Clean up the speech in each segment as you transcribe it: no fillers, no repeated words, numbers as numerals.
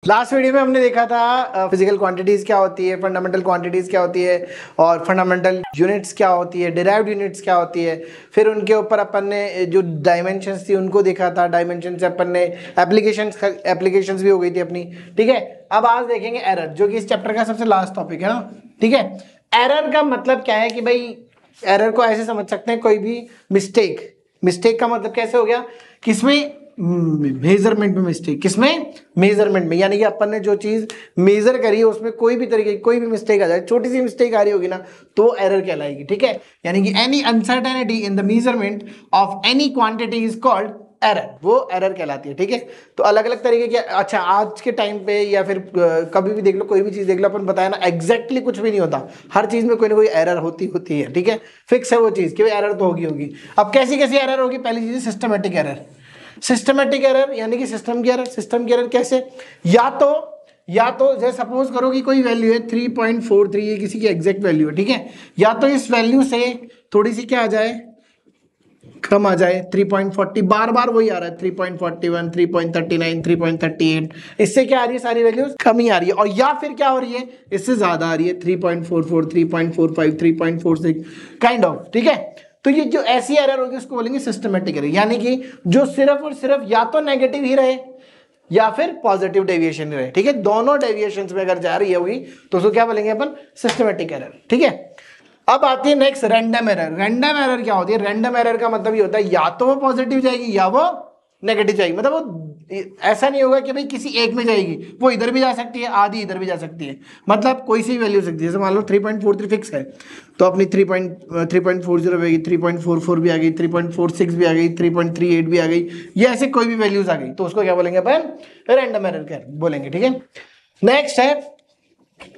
Last video में हमने देखा था फिजिकल क्वांटिटीज क्या होती है, फंडामेंटल क्वांटिटीज क्या होती है और फंडामेंटल यूनिट्स क्या होती है, डिराइव्ड यूनिट्स क्या होती है। फिर उनके ऊपर अपन ने जो डायमेंशंस थी उनको देखा था, डायमेंशन से अपन ने एप्लीकेशंस भी हो गई थी अपनी। ठीक है, अब आज देखेंगे एरर, जो कि इस चैप्टर का सबसे लास्ट टॉपिक है ना। ठीक है, एरर का मतलब क्या है कि भाई एरर को ऐसे समझ सकते हैं, कोई भी मिस्टेक का मतलब कैसे हो गया, किसमें मेजरमेंट में मिस्टेक, किसमें मेजरमेंट में, यानी कि अपन ने जो चीज मेजर करी है उसमें कोई भी तरीके की कोई भी मिस्टेक आ जाए, छोटी सी मिस्टेक आ रही होगी ना तो एरर कहलाएगी। ठीक है, यानी कि any uncertainty in the measurement of any quantity is called error, वो एरर कहलाती है। ठीक है, तो अलग अलग तरीके के, अच्छा आज के टाइम पे या फिर कभी भी देख लो, कोई भी चीज देख लो, अपन बताया ना एग्जैक्टली कुछ भी नहीं होता, हर चीज में कोई ना कोई एरर होती है। ठीक है, फिक्स है वो चीज कि एरर तो होगी। अब कैसी कैसी एरर होगी, पहली चीज सिस्टमेटिक एरर। सिस्टमेटिक एरर यानी कि सिस्टम की एरर कैसे, या तो जैसे सपोज करो कि कोई वैल्यू है 3.43, ये किसी की एग्जैक्ट वैल्यू है। ठीक है, या तो इस वैल्यू से थोड़ी सी क्या आ जाए, कम आ जाए, 3.40 बार बार वही आ रहा है, 3.41, 3.39, 3.38, इससे क्या आ रही है, सारी वैल्यूज कम ही आ रही है। और या फिर क्या हो रही है, इससे ज्यादा आ रही है, 3.44, 3.45, 3.46 काइंड ऑफ। ठीक है, तो ये जो ऐसी एरर होगी उसको बोलेंगे सिस्टमेटिक एरर, यानी कि जो सिर्फ और सिर्फ या तो नेगेटिव ही रहे या फिर पॉजिटिव डेविएशन रहे। ठीक है, दोनों डेविएशंस में अगर जा रही होगी तो उसको क्या बोलेंगे अपन, सिस्टमेटिक एरर। ठीक है, अब आती है next random error. Random error क्या होती है, रैंडम एरर का मतलब ये होता है या तो वो पॉजिटिव जाएगी या वो नेगेटिव जाएगी, मतलब वो ऐसा नहीं होगा कि भाई किसी एक में जाएगी, वो इधर भी जा सकती है, आधी इधर भी जा सकती है, मतलब कोई सी वैल्यू हो सकती है। जैसे मान लो 3.43 फिक्स है तो अपनी 3.40 भी आ गई, 3.44 भी आ गई, 3.46 भी आ गई, 3.38 भी आ गई, ये ऐसे कोई भी वैल्यूज आ गई तो उसको क्या बोलेंगे अपन, रैंडम एरर बोलेंगे। ठीक है, नेक्स्ट है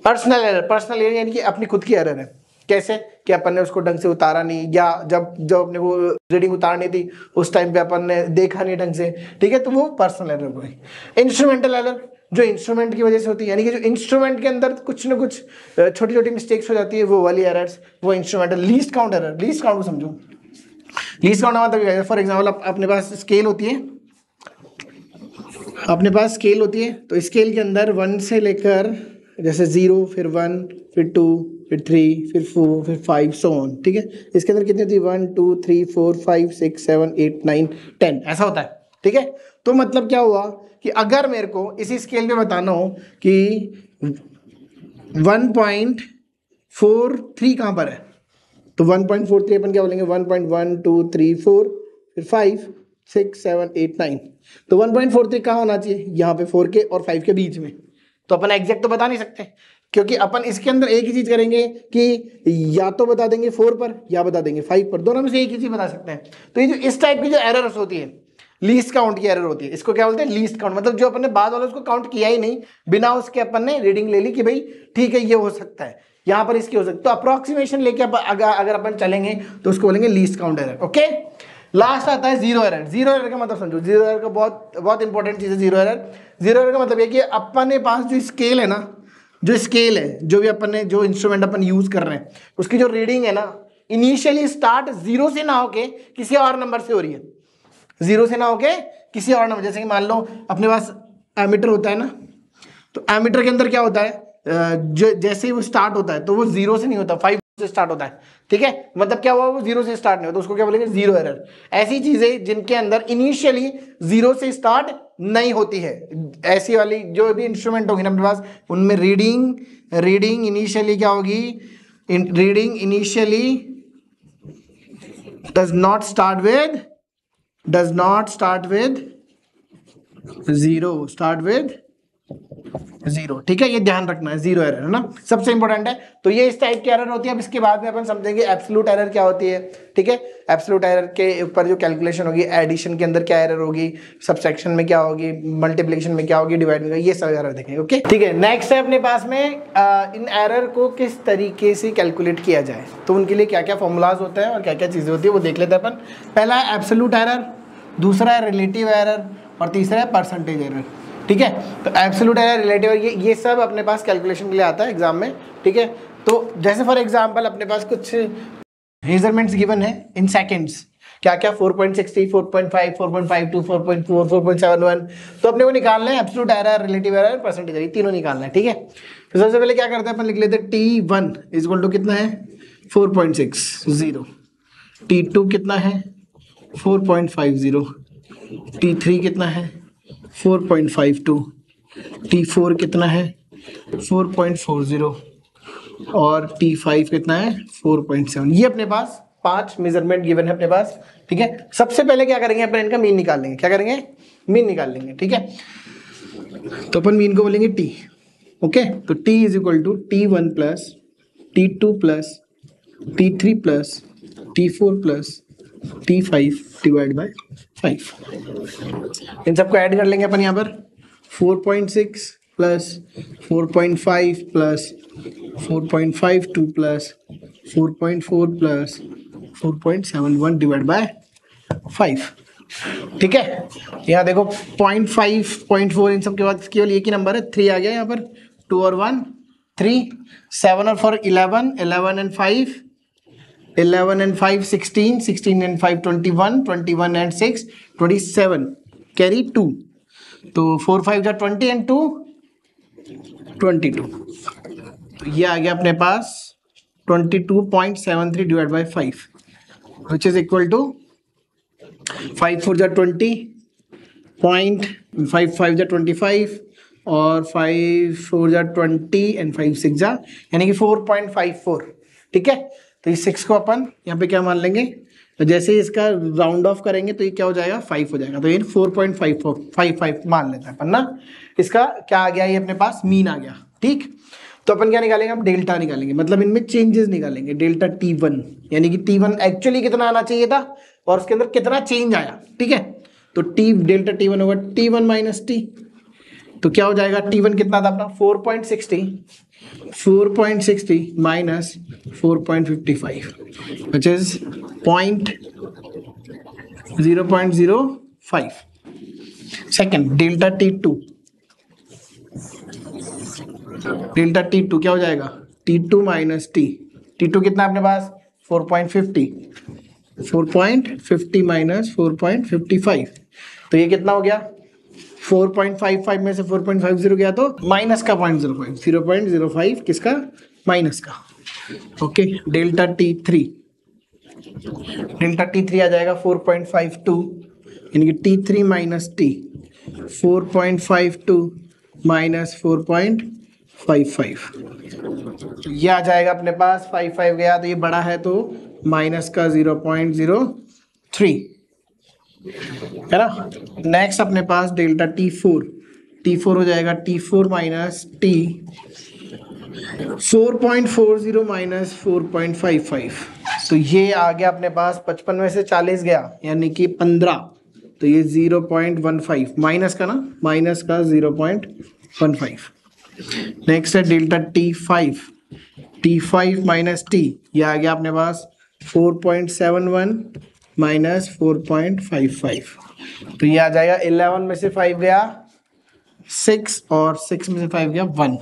पर्सनल एरर। पर्सनल एरर यानी कि अपनी खुद की एरर है, कैसे कि अपन ने उसको ढंग से उतारा नहीं, या जब अपने को रीडिंग उतारनी थी उस टाइम पे अपन ने देखा नहीं ढंग से। ठीक है, तो वो पर्सनल एरर हुई। इंस्ट्रूमेंटल एरर जो इंस्ट्रूमेंट की वजह से होती है, यानी कि जो इंस्ट्रूमेंट के अंदर कुछ ना कुछ छोटी छोटी मिस्टेक्स हो जाती है, वो वाली एरर्स, वो instrumental. Least count error, least count को समझो। लीस्ट काउंट मतलब फॉर एग्जाम्पल अपने पास स्केल होती है, तो स्केल के अंदर 1 से लेकर जैसे 0, फिर 1, फिर 2, फिर 3, फिर 4, फिर 5 सो ऑन। ठीक है, इसके अंदर कितनी होती है, 1, 2, 3, 4, 5, 6, 7, 8, 9, 10 ऐसा होता है। ठीक है, तो मतलब क्या हुआ कि अगर मेरे को इसी स्केल पे बताना हो कि 1.43 कहाँ पर है, तो 1.43 अपन क्या बोलेंगे, 1.1, 2, 3, 4, फिर 5, 6, 7, 8, 9, तो 1.43 कहाँ होना चाहिए, यहाँ पे 4 के और 5 के बीच में। तो अपन एग्जैक्ट तो बता नहीं सकते, क्योंकि अपन इसके अंदर एक ही चीज करेंगे कि या तो बता देंगे 4 पर या बता देंगे 5 पर, दोनों में से एक ही चीज बता सकते हैं। तो ये जो इस टाइप की जो एरर्स होती है, लीस्ट काउंट की एरर होती है, इसको क्या बोलते हैं, लीस्ट काउंट। मतलब जो अपन ने बाद वाला उसको काउंट किया ही नहीं, बिना उसके अपन ने रीडिंग ले ली कि भाई ठीक है ये हो सकता है, यहाँ पर इसकी हो सकती है, तो अप्रोक्सीमेशन लेके अगर अपन चलेंगे तो उसको बोलेंगे least count error. Okay, last आता है जीरो एरर। जीरो एरर का मतलब समझो, जीरो एरर का बहुत इंपॉर्टेंट चीज है जीरो एरर। जीरो एरर का मतलब ये कि अपने पास जो स्केल है ना, जो भी अपन ने जो इंस्ट्रूमेंट अपन यूज कर रहे हैं उसकी जो रीडिंग है ना, इनिशियली स्टार्ट 0 से ना होके किसी और नंबर से हो रही है, 0 से ना होके किसी और नंबर। जैसे कि मान लो अपने पास एमीटर होता है ना, तो एमीटर के अंदर क्या होता है, जो जैसे ही वो स्टार्ट होता है तो वो 0 से नहीं होता, 5 से स्टार्ट होता है। ठीक है, मतलब क्या हुआ, वो 0 से स्टार्ट नहीं होता, उसको क्या बोलेंगे, जीरो एरर। ऐसी चीजें जिनके अंदर इनिशियली 0 से स्टार्ट नहीं होती है, ऐसी वाली जो भी इंस्ट्रूमेंट होगी ना अपने पास, उनमें रीडिंग इनिशियली क्या होगी, reading initially does not start with 0, start with 0। ठीक है, ये ध्यान रखना है, जीरो एरर है ना, सबसे इंपॉर्टेंट है। तो ये इस टाइप की एरर होती है। अब इसके बाद में अपन समझेंगे एब्सोल्यूट एरर क्या होती है। ठीक है, एब्सोल्यूट एरर के ऊपर जो कैलकुलेशन होगी, एडिशन के अंदर क्या एरर होगी, सबट्रैक्शन में क्या होगी, मल्टीप्लिकेशन में क्या होगी, डिवाइड में, ये सब एरर देखेंगे। ओके, ठीक है, नेक्स्ट है अपने पास में इन एरर को किस तरीके से कैलकुलेट किया जाए, तो उनके लिए क्या क्या फॉर्मूलाज होते हैं और क्या क्या चीजें होती है वो देख लेते हैं अपन। पहला है एब्सोल्यूट एरर, दूसरा है रिलेटिव एरर और तीसरा है परसेंटेज एरर। ठीक है, तो एब्सोल्यूट एरर, रिलेटिव एरर, ये सब अपने पास कैलकुलेशन के लिए आता है एग्जाम में। ठीक है, तो जैसे फॉर एग्जांपल अपने पास कुछ मेजरमेंट्स गिवन है इन सेकंड्स क्या क्या 4.60, 4.5, 4.52, 4.4, 4.71। तो अपने को निकालना है absolute error, relative error, percentage error, तीनों निकालना है। ठीक है, तो सबसे पहले क्या करते हैं अपन, लिख लेते हैं T1 इज इक्वल टू कितना है 4.60, T2 कितना है 4.50, T3 कितना है 4.52, T4 कितना है 4.40 और T5 कितना है 4.7। ये अपने पास 5 मेजरमेंट गिवन है अपने पास। ठीक है, सबसे पहले क्या करेंगे अपन, इनका मीन निकाल लेंगे। क्या करेंगे, मीन निकाल लेंगे। ठीक है, तो अपन मीन को बोलेंगे T। ओके, तो T is equal to T1 plus T2 plus T3 plus T4 plus T5 divide by 5। इन सबको ऐड कर लेंगे अपन यहाँ पर 4.6 plus 4.5 plus 4.52 plus 4.4 plus 4.71 divide by 5। ठीक है, यहाँ देखो 0.5, 0.4 इन सब के बाद केवल एक ही नंबर है, 3 आ गया यहाँ पर, 2 और 1 3, 7 और 4 11, 11 and 5 11 and 5 16, 16 and 5 21, 21 and 6 27, carry 2, तो 4 5 जा 20 and 2 22। तो ये आ गया अपने पास 22.73 divide by 5 which is equal to 5 4 जा 20, 5 5 जा 25 और 5 4 जा 20 एंड 5 6 जा यानी कि 4.54। ठीक है, तो इस 6 को अपन यहाँ पे क्या मान लेंगे, तो जैसे ही इसका राउंड ऑफ करेंगे तो ये क्या हो जाएगा 5 हो जाएगा, तो ये 4.55 मान लेते हैं अपन ना। इसका क्या आ गया, ये अपने पास मीन आ गया। ठीक, तो अपन क्या निकालेंगे, हम डेल्टा निकालेंगे, मतलब इनमें चेंजेस निकालेंगे। डेल्टा T1 यानी कि T1 एक्चुअली कितना आना चाहिए था और उसके अंदर कितना चेंज आया। ठीक है, तो डेल्टा T1 होगा T1 माइनस T, तो क्या हो जाएगा, T1 कितना था अपना 4.60 minus 4.55 which is 0.05। Second delta T2 क्या हो जाएगा, T2 माइनस T2 कितना अपने पास 4.50 माइनस 4.55, तो ये कितना हो गया 4.55 में से 4.50 गया तो माइनस का 0.05 किसका, माइनस का। ओके, डेल्टा T3 आ जाएगा 4.52 यानी कि T3 माइनस T 4.52 माइनस 4.55, ये आ जाएगा अपने पास 55 गया, तो ये बड़ा है तो माइनस का 0.03 है ना। नेक्स्ट अपने पास डेल्टा T4 हो जाएगा T4 माइनस T 4.40 माइनस 4.55, तो ये आ गया अपने पास 55 में से 40 गया यानी कि 15, तो ये 0.15 माइनस का ना, माइनस का 0.15। नेक्स्ट है डेल्टा T5 माइनस T, ये आ गया अपने पास 4.71 माइनस 4.55, तो ये आ जाएगा 11 में से 5 गया 6 और 6 में से 5 गया 1,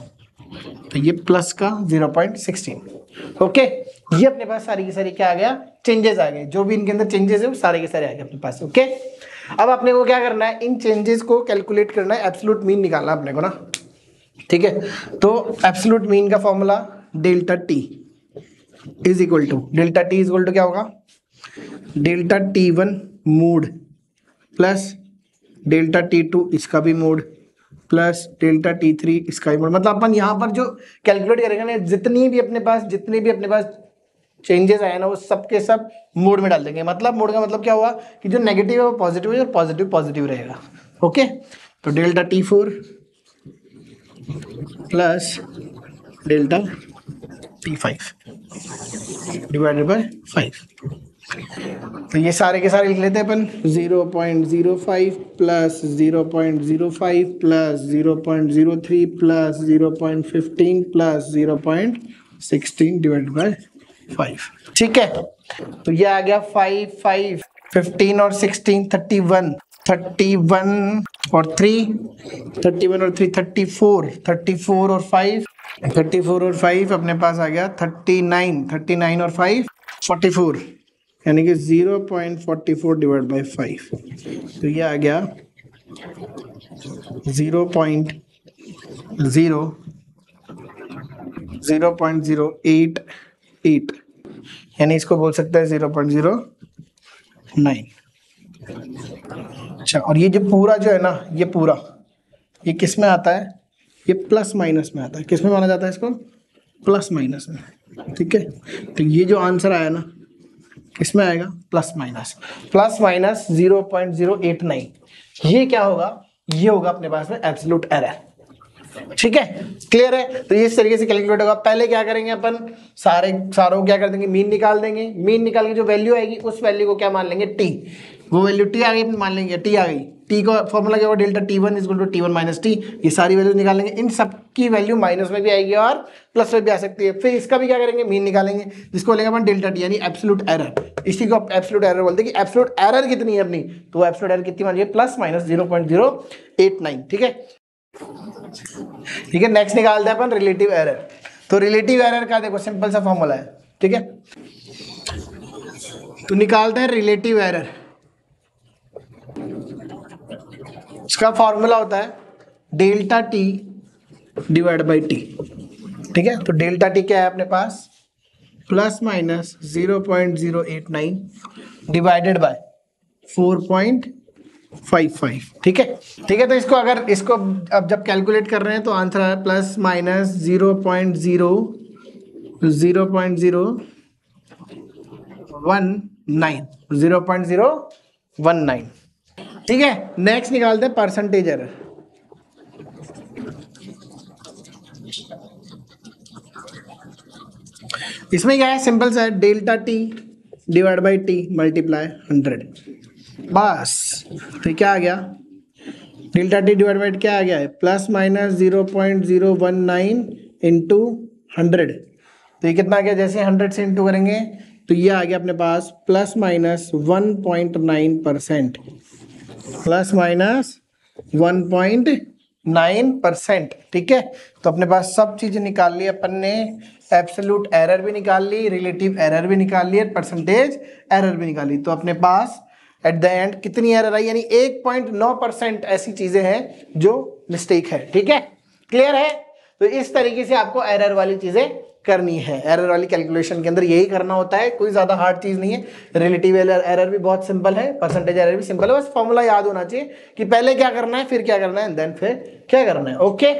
तो ये प्लस का 0.16। ओके, ये अपने पास सारी की सारी क्या आ गया, चेंजेस आ गए, जो भी इनके अंदर चेंजेस है वो सारे के सारे आ गए अपने पास। ओके, अब अपने को क्या करना है, इन चेंजेस को कैलकुलेट करना है, एब्सोल्यूट मीन निकालना अपने को ना। ठीक है, तो एब्सोल्यूट मीन का formula delta T is equal to क्या होगा, delta T1 mode plus delta T2 इसका भी मोड प्लस डेल्टा T3 इसका भी मोड। मतलब अपन यहाँ पर जो कैलकुलेट करेंगे ना, जितने भी अपने पास चेंजेस आए ना वो सब के सब मोड में डाल देंगे। मतलब मोड का मतलब क्या हुआ कि जो नेगेटिव है वो पॉजिटिव है और पॉजिटिव रहेगा। ओके, तो delta T4 plus delta T5 divided by 5, तो ये सारे के सारे लिख लेते हैं अपन 0.05 plus 0.05 plus 0.03 plus 0.15 plus 0.16 divided by 5। ठीक है, तो ये आ गया 5 5 15 और 16 31 और 3 34 और 5 अपने पास आ गया 39 और 5 44 यानी कि 0.44 डिवाइड बाई 5, तो ये आ गया 0.088, यानी इसको बोल सकते हैं 0.09। अच्छा, और ये जो पूरा जो है ना, ये पूरा ये किस में आता है? ये प्लस माइनस में आता है। किस में माना जाता है इसको? प्लस माइनस में। ठीक है, तो ये जो आंसर आया ना, किसमें आएगा? Plus minus. प्लस माइनस 0.089, ये क्या होगा? ये होगा अपने पास में एब्सोल्यूट एरर। ठीक है, क्लियर है? तो ये इस तरीके से कैलकुलेट होगा। पहले क्या करेंगे अपन, सारों क्या कर देंगे, मीन निकाल देंगे। मीन निकाल के जो वैल्यू आएगी उस वैल्यू को क्या मान लेंगे? टी। वो वैल्यू टी आ गई, मान लेंगे टी आ गई। टी का फॉर्मूला क्या होगा? Delta T1 is equal to T1 minus T. ये सारी वैल्यू निकाल लेंगे। इन सब की वैल्यू माइनस में भी आएगी और प्लस में भी आ सकती है। फिर इसका भी क्या करेंगे? मीन निकालेंगे, जिसको बोलेंगे अपन डेल्टा टी, यानी एब्सोल्यूट एरर। इसी को एब्सोल्यूट एरर बोलते हैं कि एब्सोल्यूट एरर कितनी है अपनी, तो एब्सोल्यूट एरर कितनी मानिए? Plus minus 0.089। ठीक है, ठीक है। नेक्स्ट निकालते हैं अपन रिलेटिव एरर। तो रिलेटिव एरर का देखो सिंपल सा फॉर्मूला है। ठीक है, तो निकालते हैं रिलेटिव एरर। इसका फॉर्मूला होता है delta T divide by T. ठीक है, तो डेल्टा टी क्या है अपने पास? Plus minus 0.089 divided by 4.55। ठीक है, ठीक है। तो इसको अगर इसको अब जब कैलकुलेट कर रहे हैं तो आंसर है प्लस माइनस 0.019। ठीक है, नेक्स्ट निकालते हैं परसेंटेज एरर। इसमें क्या है? सिंपल सा है, delta T divide by T multiply 100, बस। तो क्या आ गया? डेल्टा टी डिवाइड बाई क्या आ गया है? Plus minus 0.019 into 100। तो ये कितना आ गया? जैसे 100 से इंटू करेंगे तो ये आ गया अपने पास प्लस माइनस 1.9%, प्लस माइनस 1.9%। ठीक है, तो अपने पास सब चीजें निकाल ली अपन ने। एब्सोल्यूट एरर भी निकाल ली, रिलेटिव एरर भी निकाल ली, परसेंटेज एरर भी निकाली। तो अपने पास एट द एंड कितनी एरर आई? यानी 1.9% ऐसी चीजें हैं जो मिस्टेक है। ठीक है, क्लियर है? तो इस तरीके से आपको एरर वाली चीजें करनी है। एरर वाली कैलकुलेशन के अंदर यही करना होता है, कोई ज्यादा हार्ड चीज नहीं है। रिलेटिव एरर भी बहुत सिंपल है, परसेंटेज एरर भी सिंपल है। बस फॉर्मूला याद होना चाहिए कि पहले क्या करना है, फिर क्या करना है, देन फिर क्या करना है। ओके।